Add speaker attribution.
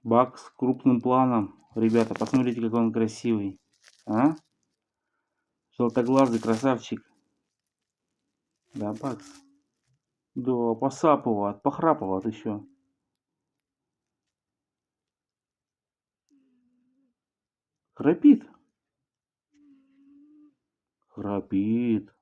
Speaker 1: Бакс крупным планом. Ребята, посмотрите, какой он красивый. А? Желтоглазый красавчик. Да, Бакс? Да, посапывает, похрапывает еще. Храпит. Храпит.